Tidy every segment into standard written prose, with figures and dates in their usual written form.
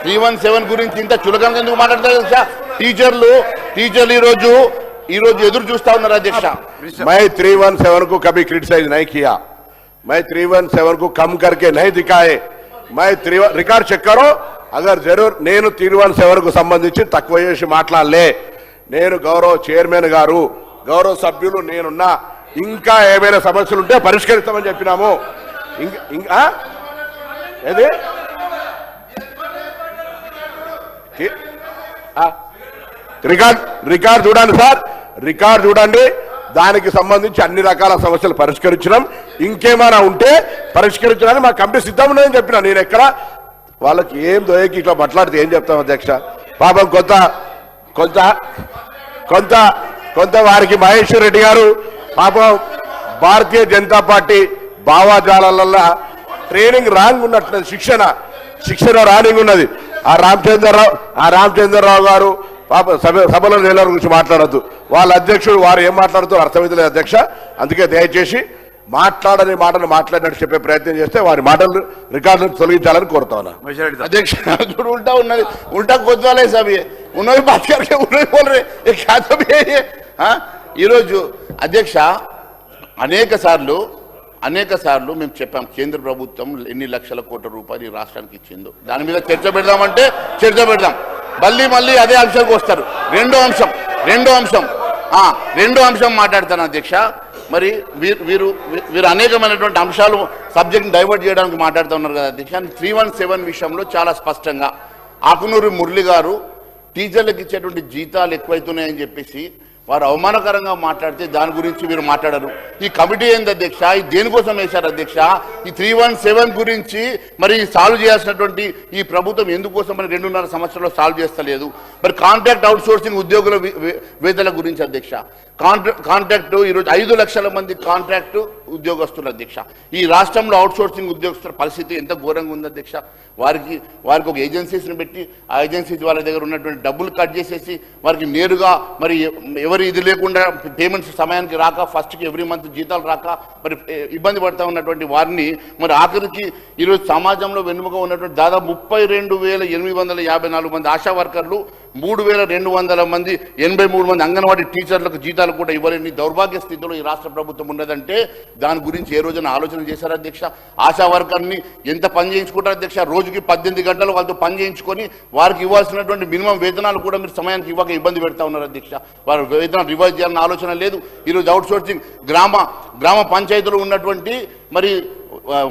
317 గురించి ఇంత చులకనగా ఎందుకు మాట్లాడతారు అధ్యక్ష? టీచర్లు ఈరోజు ఎదురు చూస్తా ఉన్నారు అధ్యక్ష. मैं 317 को कभी क्रिटिसाइज नहीं किया, मैं 317 को कम करके नहीं दिखाए, मैं रिकॉर्ड చెక్ करो अगर जरूर నేను 317 కు సంబంధించి తక్కువ చేసి మాట్లాడలే. నేను గౌరవ చైర్మన్ గారు గౌరవ సభ్యులు నేనున్నా ఇంకా ఏమైనా సమస్యలు ఉంటే పరిష్కరిస్తామని చెప్పినాము. ఇంకా ఏది రికార్డ్ చూడండి సార్, రికార్డ్ చూడండి. దానికి సంబంధించి అన్ని రకాల సమస్యలు పరిష్కరించడం, ఇంకేమైనా ఉంటే పరిష్కరించడానికి మా కమిటీ సిద్ధం ఉన్నదని చెప్పిన. నేను ఎక్కడ వాళ్ళకి ఏం దోయకి ఇట్లా మాట్లాడితే ఏం చెప్తాం అధ్యక్ష? పాపం కొంత వారికి మహేశ్వర్ రెడ్డి గారు పాపం Bharatiya Janata party భావాజాల training wrong ఉన్నట్టు, శిక్షణ రానింగ్ ఉన్నది. ఆ రామచంద్రరావు గారు పాప సభలో నేలర్ గురించి మాట్లాడద్దు. వాళ్ళ అధ్యక్షుడు వారు ఏం మాట్లాడుతూ అర్థమైతలేదు అధ్యక్ష. అందుకే దయచేసి మాట్లాడని మాటలు మాట్లాడినట్టు చెప్పే ప్రయత్నం చేస్తే వారి మాటలు రికార్డులను తొలగించాలని కోరుతా ఉన్నా అధ్యక్ష. उल्टा ఉన్నది, उल्टा कोतवाले सब ये उन्होंने बात करके उन्होंने बोल रहे ये क्या सब ये ఈరోజు అధ్యక్ష అనేక సార్లు మేము చెప్పాం కేంద్ర ప్రభుత్వం ఎన్ని లక్షల కోట్ల రూపాయలు ఈ రాష్ట్రానికి ఇచ్చిందో దాని మీద చర్చ పెడదామంటే చర్చ పెడదాం, మళ్ళీ అదే అంశానికి వస్తారు. రెండో అంశం మాట్లాడతాను అధ్యక్ష. మరి వీరు అనేకమైనటువంటి అంశాలు సబ్జెక్ట్ని డైవర్ట్ చేయడానికి మాట్లాడుతూ ఉన్నారు కదా అధ్యక్ష. 317 విషయంలో చాలా స్పష్టంగా ఆకునూరి మురళి గారు టీచర్లకు ఇచ్చేటువంటి జీతాలు ఎక్కువైతున్నాయని చెప్పేసి వారు అవమానకరంగా మాట్లాడితే దాని గురించి వీరు మాట్లాడరు. ఈ కమిటీ ఏంది అధ్యక్ష? ఇది దేనికోసం వేశారు అధ్యక్ష? ఈ 317 గురించి మరి సాల్వ్ చేయాల్సినటువంటి ఈ ప్రభుత్వం ఎందుకోసం మరి 2.5 సంవత్సరాల్లో సాల్వ్ చేస్తలేదు? మరి కాంట్రాక్ట్ అవుట్ సోర్సింగ్ ఉద్యోగుల వేతల గురించి అధ్యక్ష. కాంట్రాక్టు ఈరోజు 5 లక్షల మంది కాంట్రాక్టు ఉద్యోగస్తులు అధ్యక్ష. ఈ రాష్ట్రంలో అవుట్ సోర్సింగ్ ఉద్యోగస్తుల పరిస్థితి ఎంత ఘోరంగా ఉంది అధ్యక్ష. వారికి ఒక ఏజెన్సీస్ని పెట్టి ఆ ఏజెన్సీస్ వాళ్ళ దగ్గర ఉన్నటువంటి డబ్బులు కట్ చేసేసి వారికి నేరుగా మరి ఎవరి ఇది లేకుండా పేమెంట్స్ సమయానికి రాక, ఫస్ట్కి ఎవ్రీ మంత్ జీతాలు రాక మరి ఇబ్బంది పడుతూ ఉన్నటువంటి వారిని మరి ఆఖరికి ఈరోజు సమాజంలో వెన్నుముగా ఉన్నటువంటి దాదాపు 32,854 మంది ఆశా వర్కర్లు, 3,200 మంది 83 మంది అంగన్వాడీ టీచర్లకు జీతాలు కూడా ఇవ్వలేని దౌర్భాగ్య స్థితిలో ఈ రాష్ట్ర ప్రభుత్వం ఉన్నదంటే దాని గురించి ఏ రోజున ఆలోచన చేశారు అధ్యక్ష? ఆశా వర్కర్ని ఎంత పని చేయించుకుంటారు అధ్యక్ష? రోజుకి 18 గంటలు వాళ్ళతో పని చేయించుకొని వారికి ఇవ్వాల్సినటువంటి మినిమం వేతనాలు కూడా మీరు సమయానికి ఇవ్వక ఇబ్బంది పెడతా ఉన్నారు అధ్యక్ష. వారు వేతనాలు రివైజ్ చేయాలన్న ఆలోచన లేదు. ఈరోజు అవుట్ సోర్సింగ్ గ్రామ పంచాయతీలో ఉన్నటువంటి మరి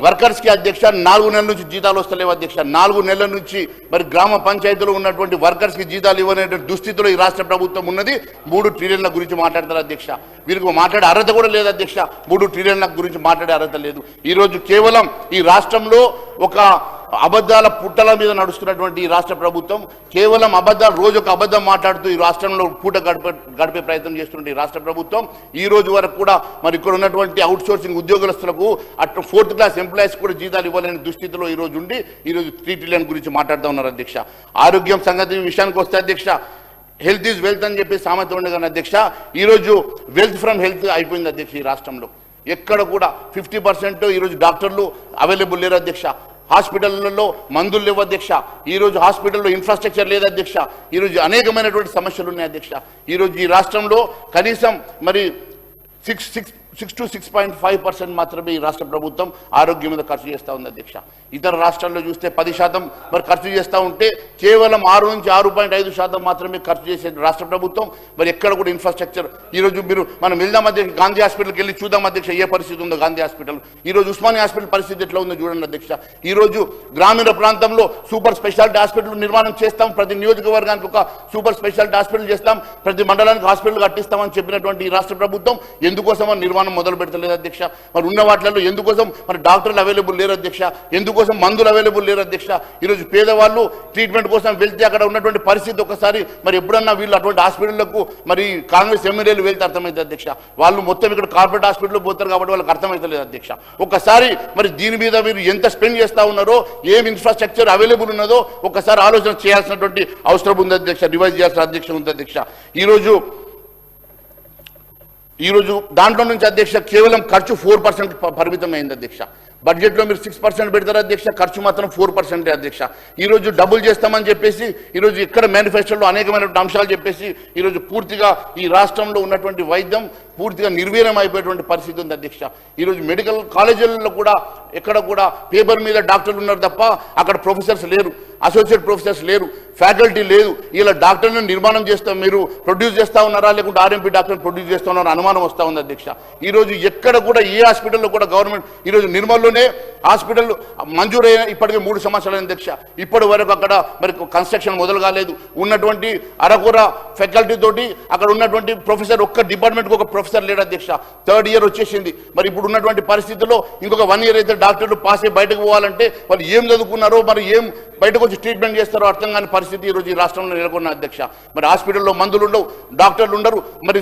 వర్కర్స్కి అధ్యక్ష 4 నెలల నుంచి జీతాలు వస్తలేవు అధ్యక్ష. 4 నెలల నుంచి మరి గ్రామ పంచాయతీలో ఉన్నటువంటి వర్కర్స్కి జీతాలు ఇవ్వనేటువంటి దుస్థితిలో ఈ రాష్ట్ర ప్రభుత్వం ఉన్నది. 3 ట్రిలియన్ల గురించి మాట్లాడతారు అధ్యక్ష. వీరికి మాట్లాడే అర్హత కూడా లేదు అధ్యక్ష. 3 ట్రిలియన్ల గురించి మాట్లాడే అర్హత లేదు. ఈరోజు కేవలం ఈ రాష్ట్రంలో ఒక అబద్ధాల పుట్టల మీద నడుస్తున్నటువంటి ఈ రాష్ట్ర ప్రభుత్వం కేవలం రోజు ఒక అబద్ధం మాట్లాడుతూ ఈ రాష్ట్రంలో పూట గడిపే ప్రయత్నం చేస్తున్న ఈ రాష్ట్ర ప్రభుత్వం ఈ రోజు వరకు కూడా మరి ఇక్కడ ఉన్నటువంటి అవుట్ సోర్సింగ్ ఉద్యోగస్తులకు అటు 4th క్లాస్ ఎంప్లాయీస్ కూడా జీతాలు ఇవ్వలేని దుస్థితిలో ఈరోజు 3 ట్రిలియన్ గురించి మాట్లాడుతూ ఉన్నారు అధ్యక్ష. ఆరోగ్యం సంగతి విషయానికి వస్తే అధ్యక్ష, హెల్త్ ఈజ్ వెల్త్ అని చెప్పి సామెత ఉండగానే అధ్యక్ష ఈరోజు వెల్త్ ఫ్రమ్ హెల్త్ అయిపోయింది అధ్యక్ష. ఈ రాష్ట్రంలో ఎక్కడ కూడా 50% ఈరోజు డాక్టర్లు అవైలబుల్ లేరు అధ్యక్ష. హాస్పిటళ్లలో మందులు లేవు అధ్యక్ష. ఈరోజు హాస్పిటల్లో ఇన్ఫ్రాస్ట్రక్చర్ లేదు అధ్యక్ష. ఈరోజు అనేకమైనటువంటి సమస్యలు ఉన్నాయి అధ్యక్ష. ఈరోజు ఈ రాష్ట్రంలో కనీసం మరి 6 to 6.5% మాత్రమే ఈ రాష్ట్ర ప్రభుత్వం ఆరోగ్యం మీద ఖర్చు చేస్తూ ఉంది అధ్యక్ష. ఇతర రాష్ట్రాల్లో చూస్తే 10% మరి ఖర్చు చేస్తూ ఉంటే కేవలం 6 నుంచి 6.5% మాత్రమే ఖర్చు చేసే రాష్ట్ర ప్రభుత్వం. మరి ఎక్కడ కూడా ఇన్ఫ్రాస్ట్రక్చర్ ఈరోజు మనం వెళ్దాం అధ్యక్ష, గాంధీ హాస్పిటల్కి వెళ్ళి చూద్దాం అధ్యక్ష ఏ పరిస్థితి ఉందో గాంధీ హాస్పిటల్. ఈరోజు ఉస్మానియా హాస్పిటల్ పరిస్థితి ఎట్లా ఉందో చూడండి అధ్యక్ష. ఈరోజు గ్రామీణ ప్రాంతంలో సూపర్ స్పెషాలిటీ హాస్పిటల్ నిర్మాణం చేస్తాం, ప్రతి నియోజకవర్గానికి ఒక సూపర్ స్పెషాలిటీ హాస్పిటల్ చేస్తాం, ప్రతి మండలానికి హాస్పిటల్ కట్టిస్తామని చెప్పినటువంటి ఈ రాష్ట్ర ప్రభుత్వం ఎందుకోసం నిర్మాణం మొదలు పెడతలేదు అధ్యక్ష. మరి ఉన్న వాటిలో ఎందుకోసం మరి డాక్టర్లు అవైలబుల్ లేరు అధ్యక్ష, ఎందుకోసం మందులు అవైలబుల్ లేరు అధ్యక్ష. ఈరోజు పేదవాళ్ళు ట్రీట్మెంట్ కోసం వెళ్తే అక్కడ ఉన్నటువంటి పరిస్థితి ఒకసారి మరి ఎప్పుడన్నా వీళ్ళు అటువంటి హాస్పిటళ్లకు మరి కాంగ్రెస్ ఎమ్మెల్యేలు వెళ్తే అర్థమైంది అధ్యక్ష. వాళ్ళు మొత్తం ఇక్కడ కార్పొరేట్ హాస్పిటల్లో పోతారు కాబట్టి వాళ్ళకి అర్థమవుతలేదు అధ్యక్ష. ఒకసారి మరి దీని మీద మీరు ఎంత స్పెండ్ చేస్తా ఉన్నారో, ఏం ఇన్ఫ్రాస్ట్రక్చర్ అవైలబుల్ ఉన్నదో ఒకసారి ఆలోచన చేయాల్సినటువంటి అవసరం ఉంది అధ్యక్ష, రివైజ్ చేయాల్సిన అధ్యక్ష ఉంది అధ్యక్ష. ఈరోజు దాంట్లో నుంచి అధ్యక్ష కేవలం ఖర్చు 4% పరిమితమైంది అధ్యక్ష. బడ్జెట్లో మీరు 6% పెడతారు అధ్యక్ష, ఖర్చు మాత్రం 4% అధ్యక్ష. ఈరోజు డబుల్ చేస్తామని చెప్పేసి ఈరోజు ఇక్కడ మేనిఫెస్టోలో అనేకమైనటువంటి అంశాలు చెప్పేసి ఈరోజు పూర్తిగా ఈ రాష్ట్రంలో ఉన్నటువంటి వైద్యం పూర్తిగా నిర్వీర్యం అయిపోయేటువంటి పరిస్థితి ఉంది అధ్యక్ష. ఈరోజు మెడికల్ కాలేజీలలో కూడా ఎక్కడ కూడా పేపర్ మీద డాక్టర్లు ఉన్నారు తప్ప అక్కడ ప్రొఫెసర్స్ లేరు, అసోసియేట్ ప్రొఫెసర్స్ లేరు, ఫ్యాకల్టీ లేదు. ఇలా డాక్టర్ని నిర్మాణం చేస్తాం, మీరు ప్రొడ్యూస్ చేస్తూ ఉన్నారా లేకుంటే ఆర్ఎంపీ డాక్టర్ని ప్రొడ్యూస్ చేస్తూ ఉన్నారా అనుమానం వస్తూ ఉంది అధ్యక్ష. ఈరోజు ఎక్కడ కూడా ఏ హాస్పిటల్లో కూడా గవర్నమెంట్ ఈరోజు నిర్మల్లోనే హాస్పిటల్ మంజూరైన ఇప్పటికే 3 సంవత్సరాల అధ్యక్ష, ఇప్పటి వరకు అక్కడ మరి కన్స్ట్రక్షన్ మొదలు కాలేదు. ఉన్నటువంటి అరకొర ఫ్యాకల్టీ తోటి అక్కడ ఉన్నటువంటి ప్రొఫెసర్ ఒక్క డిపార్ట్మెంట్కి ఒక ప్రొఫెసర్ లేడు అధ్యక్ష. 3rd ఇయర్ వచ్చేసింది. మరి ఇప్పుడు ఉన్నటువంటి పరిస్థితుల్లో ఇంకొక 1 ఇయర్ అయితే డాక్టర్లు పాస్ అయ్యి బయటకు పోవాలంటే వాళ్ళు ఏం చదువుకున్నారో మరి ఏం బయటకు వచ్చి ట్రీట్మెంట్ చేస్తారో అర్థం కాని పరిస్థితి ఈరోజు ఈ రాష్ట్రంలో నెలకొన్న అధ్యక్ష. మరి హాస్పిటల్లో మందులు ఉండవు, డాక్టర్లు ఉండరు, మరి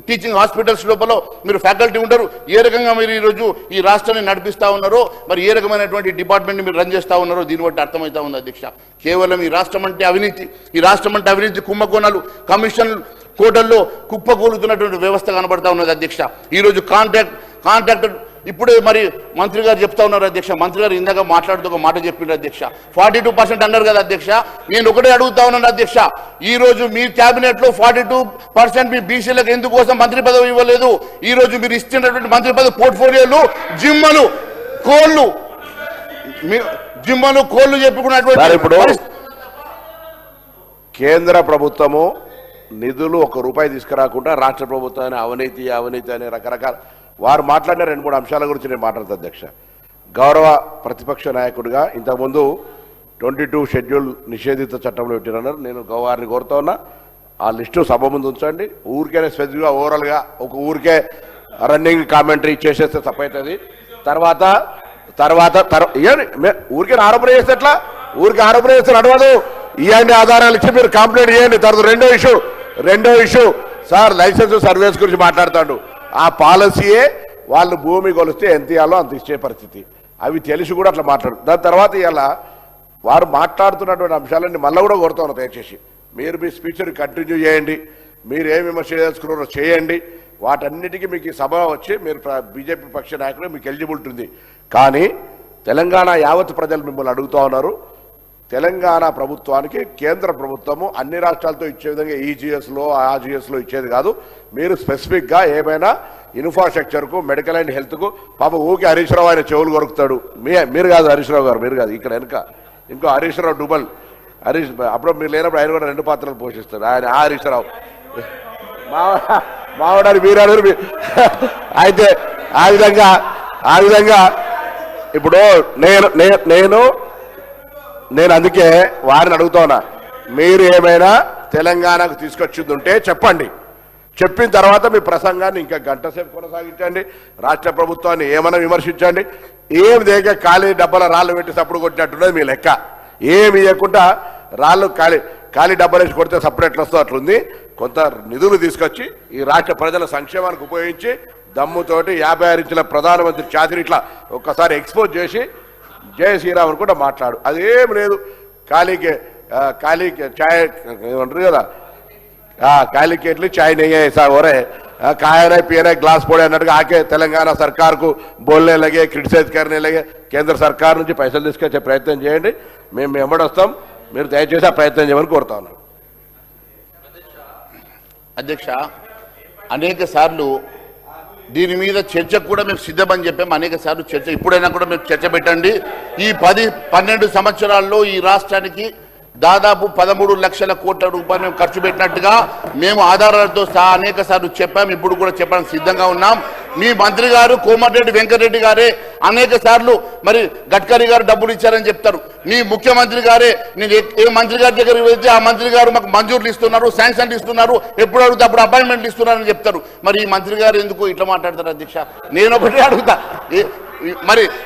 టీచింగ్ హాస్పిటల్స్ లోపల మీరు ఫ్యాకల్టీ ఉండరు. ఏ రకంగా మీరు ఈరోజు ఈ రాష్ట్రాన్ని నడిపిస్తూ ఉన్నారో, మరి ఏ రకమైనటువంటి డిపార్ట్మెంట్ని మీరు రన్ చేస్తూ ఉన్నారో దీన్ని బట్టి అర్థమవుతా ఉంది అధ్యక్ష. కేవలం ఈ రాష్ట్రం అంటే అవినీతి, ఈ రాష్ట్రం అంటే అవినీతి కుంభకోణాలు, కమిషన్ కోటల్లో కుప్పకూలుతున్నటువంటి వ్యవస్థ కనబడతా ఉన్నది అధ్యక్ష. ఈరోజు కాంట్రాక్టర్ ఇప్పుడే మరి మంత్రి గారు చెప్తా ఉన్నారు అధ్యక్ష. మంత్రి గారు ఇందాక మాట్లాడుతూ ఒక మాట చెప్పిండ్రు అధ్యక్ష, 42% అన్నారు కదా అధ్యక్ష. నేను ఒకటే అడుగుతా ఉన్నాను అధ్యక్ష, ఈ రోజు మీ క్యాబినెట్ లో 42% మీ బీసీలకు ఎందుకోసం మంత్రి పదవి ఇవ్వలేదు? ఈ రోజు మీరు ఇస్తున్నటువంటి మంత్రి పదవి పోర్ట్ఫోలియోలు జిమ్మలు కోళ్లు చెప్పుకున్నటువంటి కేంద్ర ప్రభుత్వము నిధులు 1 రూపాయి తీసుకురాకుండా రాష్ట్ర ప్రభుత్వాన్ని అవినీతి అనే రకరకాల వారు మాట్లాడిన 2-3 అంశాల గురించి నేను మాట్లాడతాను అధ్యక్ష. గౌరవ ప్రతిపక్ష నాయకుడిగా ఇంతకుముందు 22 షెడ్యూల్ నిషేధిత చట్టంలో పెట్టినన్నారు. నేను వారిని కోరుతా ఉన్నా, ఆ లిస్టు సభ ముందు ఉంచండి. ఊరికే స్పెసిఫిక్గా ఓవరాల్గా ఒక ఊరికే రన్నింగ్ కామెంటరీ చేసేస్తే తప్పవుతుంది. తర్వాత ఊరికే ఆరోపణ చేస్తే ఎట్లా? ఊరికి ఆరోపణ చేస్తే నడవదు. ఇవన్నీ ఆధారాలు ఇచ్చి మీరు కంప్లైంట్ చేయండి. తర్వాత రెండో ఇష్యూ సార్ లైసెన్స్ సర్వీస్ గురించి మాట్లాడుతాడు. ఆ పాలసీయే వాళ్ళు భూమి కొలిస్తే ఎంత ఇవ్వాలో అంత ఇచ్చే పరిస్థితి, అవి తెలిసి కూడా అట్లా మాట్లాడు. దాని తర్వాత ఇలా వారు మాట్లాడుతున్నటువంటి అంశాలన్నీ మళ్ళీ కూడా కోరుతాను, దయచేసి మీరు మీ స్పీచ్ని కంటిన్యూ చేయండి, మీరు ఏం విమర్శ చేసుకున్నారో చేయండి. వాటన్నిటికీ మీకు సభ వచ్చి మీరు బీజేపీ పక్ష నాయకులు మీకు ఎలిజిబిలిటీ ఉంది. కానీ తెలంగాణ యావత్ ప్రజలు మిమ్మల్ని అడుగుతూ ఉన్నారు. తెలంగాణ ప్రభుత్వానికి కేంద్ర ప్రభుత్వము అన్ని రాష్ట్రాలతో ఇచ్చే విధంగా ఈజీఎస్లో ఆర్జీఎస్లో ఇచ్చేది కాదు. మీరు స్పెసిఫిక్గా ఏమైనా ఇన్ఫ్రాస్ట్రక్చర్కు, మెడికల్ అండ్ హెల్త్కు పాప ఊకే హరీష్ రావు ఆయన చెవులు కొరుకుతాడు. మీరు కాదు హరీష్ రావు గారు, మీరు కాదు, ఇక్కడ వెనుక ఇంకో హరీష్ రావు డుబల్ హరీష్, అప్పుడు మీరు లేనప్పుడు ఆయన కూడా 2 పాత్రలు పోషిస్తారు. ఆయన హరీష్ రావు మావాడారు మీరాడు. అయితే ఆ విధంగా ఇప్పుడు నేను అందుకే వారిని అడుగుతున్నా, మీరు ఏమైనా తెలంగాణకు తీసుకొచ్చింది ఉంటే చెప్పండి. చెప్పిన తర్వాత మీ ప్రసంగాన్ని ఇంకా 1 గంట సేపు కొనసాగించండి. రాష్ట్ర ప్రభుత్వాన్ని ఏమైనా విమర్శించండి. ఏమి దేక ఖాళీ డబ్బాల రాళ్ళు పెట్టి సప్పుడు కొట్టినట్టున్నది మీ లెక్క. ఏమి ఇవ్వకుండా రాళ్ళు ఖాళీ డబ్బాలు వేసి కొడితే సపరేట్లు వస్తూ అట్లుంది. కొంత నిధులు తీసుకొచ్చి ఈ రాష్ట్ర ప్రజల సంక్షేమానికి ఉపయోగించి దమ్ముతోటి 56 ఇంచుల ప్రధానమంత్రి ఛాతీని ఇట్లా ఒక్కసారి ఎక్స్పోజ్ చేసి జై శ్రీరామ్ అని కూడా మాట్లాడు. అదేం లేదు, ఖాళీకి ఛాయ్ ఏమంటారు కదా, ఖాళీ కేట్లి ఛాయ్ నెయ్యి ऐसा हो रहा है, खाया पिया ग्लास पोड़े అన్నట్టుగా ఆకే తెలంగాణ సర్కార్కు బోల్నే లగే, క్రిటిసైజ్ करने लगे. కేంద్ర సర్కార్ నుంచి పైసలు తీసుకొచ్చే ప్రయత్నం చేయండి, మేము వెంబడొస్తాం. మీరు దయచేసి ఆ ప్రయత్నం చేయమని కోరుతా ఉన్నాం. అధ్యక్ష, అనేక సార్లు దీని మీద చర్చకు కూడా మేము సిద్ధమని చెప్పాము. అనేక సార్లు చర్చ, ఇప్పుడైనా కూడా మేము చర్చ పెట్టండి. ఈ 10-12 సంవత్సరాల్లో ఈ రాష్ట్రానికి దాదాపు 13 లక్షల కోట్ల రూపాయలు మేము ఖర్చు పెట్టినట్టుగా మేము ఆధారాలతో సహా అనేక సార్లు చెప్పాము. ఇప్పుడు కూడా చెప్పడానికి సిద్ధంగా ఉన్నాం. మీ మంత్రి గారు కోమటిరెడ్డి వెంకటరెడ్డి గారే అనేక సార్లు మరి గడ్కరీ గారు డబ్బులు ఇచ్చారని చెప్తారు. మీ ముఖ్యమంత్రి గారే, నేను ఏ మంత్రి గారి దగ్గరికి వెళ్తే ఆ మంత్రి గారు మాకు మంజూర్లు ఇస్తున్నారు, శాంక్షన్లు ఇస్తున్నారు, ఎప్పుడు అడుగుతా అప్పుడు అపాయింట్మెంట్లు ఇస్తున్నారని చెప్తారు. మరి ఈ మంత్రి గారు ఎందుకు ఇట్లా మాట్లాడతారు అధ్యక్ష? నేను ఒకటే అడుగుతా,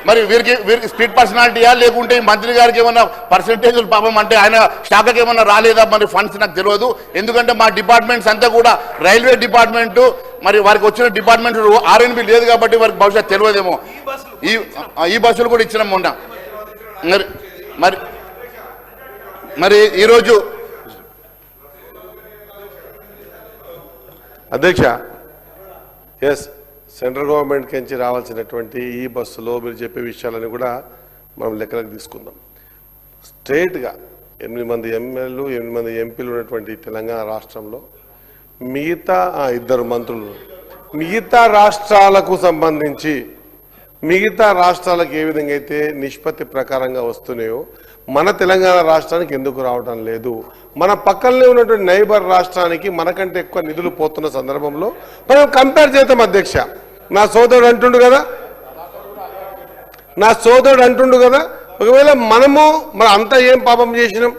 మరి వీరికి స్పీడ్ పర్సనాలిటీయా లేకుంటే మంత్రి గారికి ఏమన్నా పర్సంటేజ్లు పాపం అంటే ఆయన శాఖకి ఏమన్నా రాలేదా మరి ఫండ్స్? నాకు తెలియదు. ఎందుకంటే మా డిపార్ట్మెంట్స్ అంతా కూడా రైల్వే డిపార్ట్మెంటు, మరి వారికి వచ్చిన డిపార్ట్మెంట్ ఆర్ఎన్బి లేదు కాబట్టి వారికి భవిష్యత్తు తెలియదేమో. ఈ బస్సులు కూడా ఇచ్చినాం మొన్న. మరి ఈరోజు అధ్యక్ష, ఎస్ సెంట్రల్ గవర్నమెంట్కి నుంచి రావాల్సినటువంటి ఈ బస్సులో మీరు చెప్పే విషయాలని కూడా మనం లెక్కలకు తీసుకుందాం. స్ట్రేట్గా 8 మంది ఎమ్మెల్యేలు 8 మంది ఎంపీలు ఉన్నటువంటి తెలంగాణ రాష్ట్రంలో మిగతా 2 మంత్రులు మిగతా రాష్ట్రాలకు సంబంధించి మిగతా రాష్ట్రాలకు ఏ విధంగా అయితే నిష్పత్తి ప్రకారంగా వస్తున్నాయో మన తెలంగాణ రాష్ట్రానికి ఎందుకు రావడం లేదు? మన పక్కనే ఉన్నటువంటి నైబర్ రాష్ట్రానికి మనకంటే ఎక్కువ నిధులు పోతున్న సందర్భంలో మనం కంపేర్ చేద్దాం. అధ్యక్ష, నా సోదరుడు అంటుండు కదా ఒకవేళ మనము మన అంతా ఏం పాపం చేసినాం?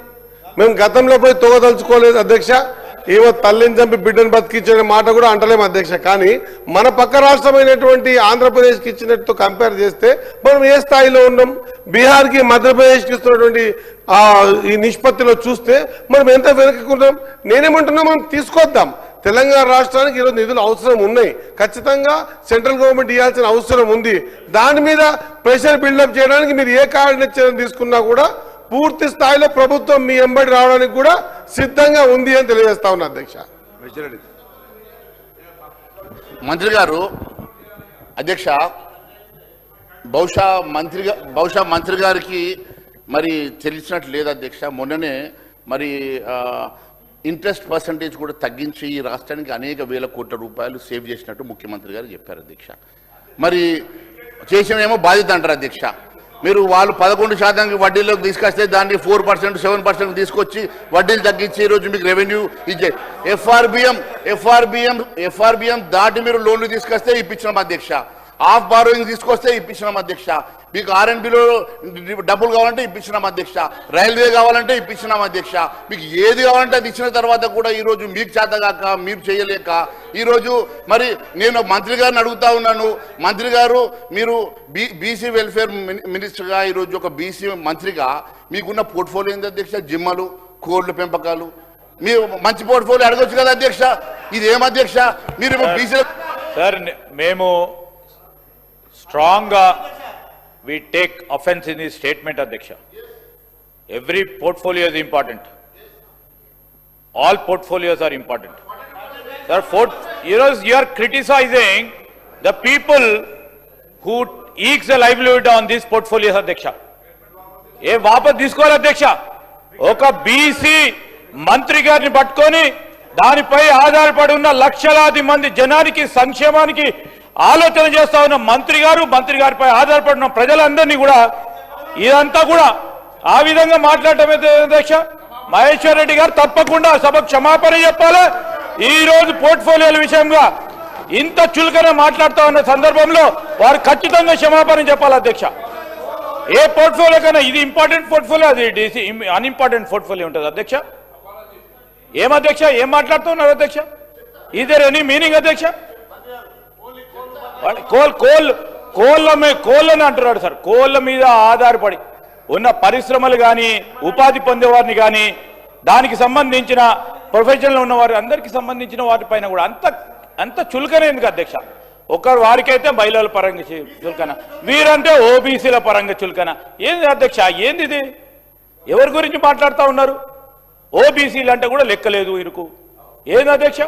మేము గతంలో పోయి తోగదలుచుకోలేదు అధ్యక్ష. ఏవో తల్లిని చంపి బిడ్డను బతికించిన మాట కూడా అంటలేము అధ్యక్ష. కానీ మన పక్క రాష్ట్రమైనటువంటి ఆంధ్రప్రదేశ్కి ఇచ్చినట్టు కంపేర్ చేస్తే మనం ఏ స్థాయిలో ఉన్నాం? బీహార్కి మధ్యప్రదేశ్కి ఇస్తున్నటువంటి ఈ నిష్పత్తిలో చూస్తే మనం ఎంత వెనుకకున్నాం? నేనేమంటున్నా, మనం తీసుకొద్దాం. తెలంగాణ రాష్ట్రానికి ఈరోజు నిధులు అవసరం ఉన్నాయి, ఖచ్చితంగా సెంట్రల్ గవర్నమెంట్ ఇవ్వాల్సిన అవసరం ఉంది. దాని మీద ప్రెషర్ బిల్డప్ చేయడానికి మీరు ఏ కార్యక్రమం తీసుకున్నా కూడా పూర్తి స్థాయిలో ప్రభుత్వం మీ ఎంబడి రావడానికి కూడా సిద్ధంగా ఉంది అని తెలియజేస్తా ఉన్నా అధ్యక్ష. మంత్రి గారు, అధ్యక్ష, బహుశా మంత్రి గారికి మరి తెలిసినట్లు లేదు అధ్యక్ష. మొన్ననే మరి ఇంట్రెస్ట్ పర్సంటేజ్ కూడా తగ్గించి ఈ రాష్ట్రానికి అనేక వేల కోట్ల రూపాయలు సేవ్ చేసినట్టు ముఖ్యమంత్రి గారు చెప్పారు అధ్యక్ష. మరి చేసినేమో బాధ్యత అంటారు అధ్యక్ష. మీరు వాళ్ళు 11% వడ్డీలోకి తీసుకొస్తే దాన్ని 4%, 7% తీసుకొచ్చి వడ్డీలు తగ్గించి ఈరోజు మీకు రెవెన్యూ ఇచ్చే ఎఫ్ఆర్బిఎం దాటి మీరు లోన్లు తీసుకొస్తే ఇప్పించినాం అధ్యక్ష. ఆఫ్ బారోయింగ్ తీసుకొస్తే ఇప్పించినాం అధ్యక్ష. మీకు ఆర్ఎండ్బిలో డబ్బులు కావాలంటే ఇప్పించినాం అధ్యక్ష. రైల్వే కావాలంటే ఇప్పించినాం అధ్యక్ష. మీకు ఏది కావాలంటే అది ఇచ్చిన తర్వాత కూడా ఈరోజు మీకు చేతగాక మీరు చేయలేక ఈరోజు మరి నేను మంత్రి గారిని అడుగుతా ఉన్నాను. మంత్రి గారు, మీరు బీసీ వెల్ఫేర్ మినిస్టర్గా ఈరోజు ఒక బీసీ మంత్రిగా మీకున్న పోర్ట్ఫోలియో ఏంది అధ్యక్ష? జిమ్మలు, కోళ్ల పెంపకాలు. మీరు మంచి పోర్ట్ఫోలియో అడగొచ్చు కదా అధ్యక్ష. ఇదేం అధ్యక్ష మీరు బీసీ? సార్, మేము స్ట్రాంగ్గా we take offense in his statement, Adhyaksha. Every portfolio is important. All portfolios are important. Sir, you are criticizing the people who ekes a livelihood on these portfolios, Adhyaksha. ఏ వాపస్ తీసుకోవాలి అధ్యక్ష. ఒక BC మంత్రి గారిని పట్టుకొని దానిపై ఆధారపడి ఉన్న లక్షలాది మంది జనానికి సంక్షేమానికి ఆలోచన చేస్తా ఉన్న మంత్రి గారిపై ఆధారపడిన ప్రజలందరినీ కూడా ఇదంతా కూడా ఆ విధంగా మాట్లాడటం అధ్యక్ష. మహేశ్వర్ రెడ్డి గారు తప్పకుండా సభకు క్షమాపణ చెప్పాలి. ఈ రోజు పోర్ట్ఫోలియోల విషయంగా ఇంత చులకన మాట్లాడుతూ ఉన్న సందర్భంలో వారు ఖచ్చితంగా క్షమాపణ చెప్పాలి అధ్యక్ష. ఏ పోర్ట్ఫోలియో కన్నా ఇది ఇంపార్టెంట్ పోర్ట్ఫోలియో, అది డీసీ అన్ఇంపార్టెంట్ పోర్ట్ఫోలియో ఉంటుంది అధ్యక్ష. ఏం అధ్యక్ష, ఏం మాట్లాడుతున్నారు అధ్యక్ష? ఇదే ఎనీ మీనింగ్ అధ్యక్ష? కోళ్ళని అంటున్నాడు సార్. కోళ్ళ మీద ఆధారపడి ఉన్న పరిశ్రమలు కానీ ఉపాధి పొందేవారిని కానీ దానికి సంబంధించిన ప్రొఫెషన్లో ఉన్నవారు అందరికీ సంబంధించిన వాటిపైన కూడా అంత చులకన ఎందుకు అధ్యక్ష? ఒకరు వారికైతే మహిళల పరంగా చులకన, వీరంటే ఓబీసీల పరంగా చులకన. ఏంది అధ్యక్ష? ఏంది ఇది? ఎవరి గురించి మాట్లాడుతూ ఉన్నారు? ఓబీసీలు అంటే కూడా లెక్కలేదు వీరికి. ఏంది అధ్యక్ష?